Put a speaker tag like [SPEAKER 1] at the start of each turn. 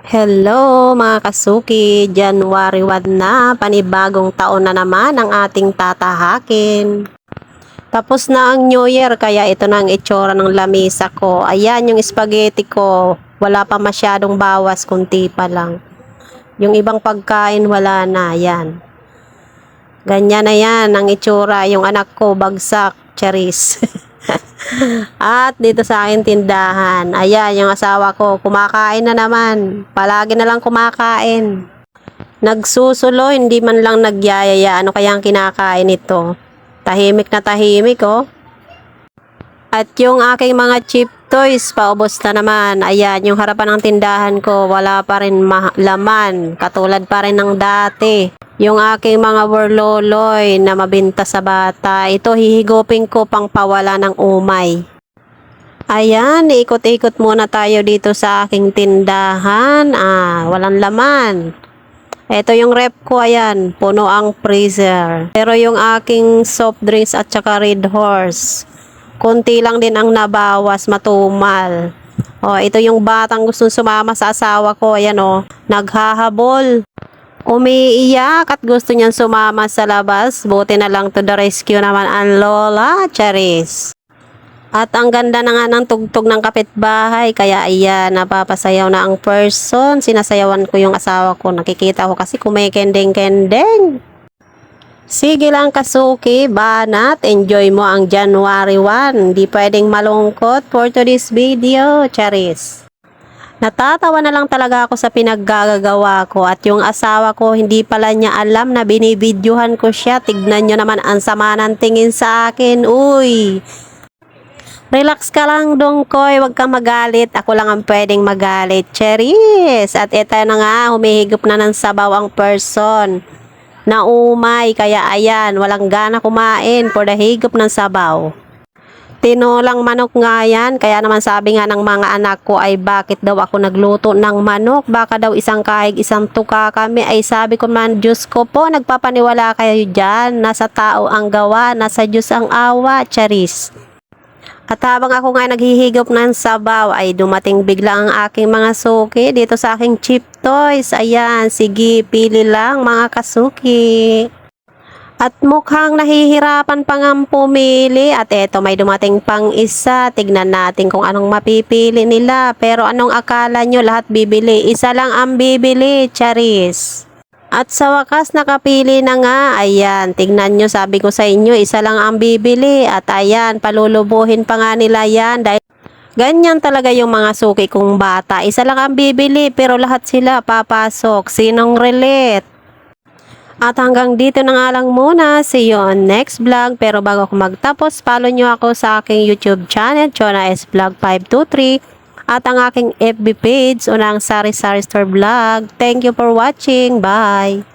[SPEAKER 1] Hello mga kasuki, January 1 na, panibagong taon na naman ang ating tatahakin. Tapos na ang New Year, kaya ito na ang itsura ng lamesa ko. Ayan yung spaghetti ko, wala pa masyadong bawas, kunti pa lang. Yung ibang pagkain wala na, yan. Ganyan na yan ang itsura, yung anak ko bagsak, charis. At dito sa akin tindahan, ayan yung asawa ko, kumakain na naman. Palagi na lang kumakain. Nagsusulo, hindi man lang nagyayaya. Ano kaya ang kinakain nito? Tahimik na tahimik, oh. At yung aking mga cheap toys, paubos na naman. Ayan, yung harapan ng tindahan ko, wala pa rin laman. Katulad pa rin ng dati. Yung aking mga warloloy na mabenta sa bata, ito hihigupin ko pang pawala ng umay. Ayan, ikot-ikot muna tayo dito sa aking tindahan. Walang laman. Ito yung rep ko, ayan, puno ang freezer. Pero yung aking soft drinks at saka Red Horse, konti lang din ang nabawas, matumal. Ito yung batang gustong sumama sa asawa ko, ayan naghahabol. Umiiyak at gusto niyang sumama sa labas. Buti na lang to the rescue naman ang lola, charis. At ang ganda na nga ng tugtog ng kapitbahay. Kaya ayan, napapasayaw na ang person. Sinasayawan ko yung asawa ko. Nakikita ko kasi kumikending-kending. Sige lang kasuki, banat. Enjoy mo ang January 1. Hindi pwedeng malungkot for today's video, charis. Natatawa na lang talaga ako sa pinaggagawa ko at yung asawa ko hindi pala niya alam na binibidyohan ko siya. Tignan nyo naman ang sama ng tingin sa akin. Uy! Relax ka lang dongkoy, wag kang magalit. Ako lang ang pwedeng magalit. Cheris! At ito na nga, humihigop na ng sabaw ang person. Naumay, kaya ayan, walang gana kumain for the higop ng sabaw. Tinolang manok nga yan, kaya naman sabi nga ng mga anak ko ay bakit daw ako nagluto ng manok, baka daw isang kahig isang tuka kami. Ay sabi ko man, Diyos ko po, nagpapaniwala kayo dyan, nasa tao ang gawa, nasa Diyos ang awa, charis. At habang ako nga naghihigop ng sabaw ay dumating bigla ang aking mga suki dito sa aking cheap toys. Ayan, sige, pili lang mga kasuki. At mukhang nahihirapan pa nga pumili. At eto, may dumating pang isa. Tignan natin kung anong mapipili nila. Pero anong akala nyo lahat bibili? Isa lang ang bibili, charis. At sa wakas nakapili na nga. Ayan, tignan nyo, sabi ko sa inyo, isa lang ang bibili. At ayan, palulubuhin pa nga nila yan. Dahil ganyan talaga yung mga suki kong bata. Isa lang ang bibili pero lahat sila papasok. Sinong relate? At hanggang dito na nga lang muna. See you on next vlog. Pero bago ako magtapos, follow nyo ako sa aking YouTube channel, Chona S Vlog 523. At ang aking FB page, unang Sari Sari Store Vlog. Thank you for watching. Bye!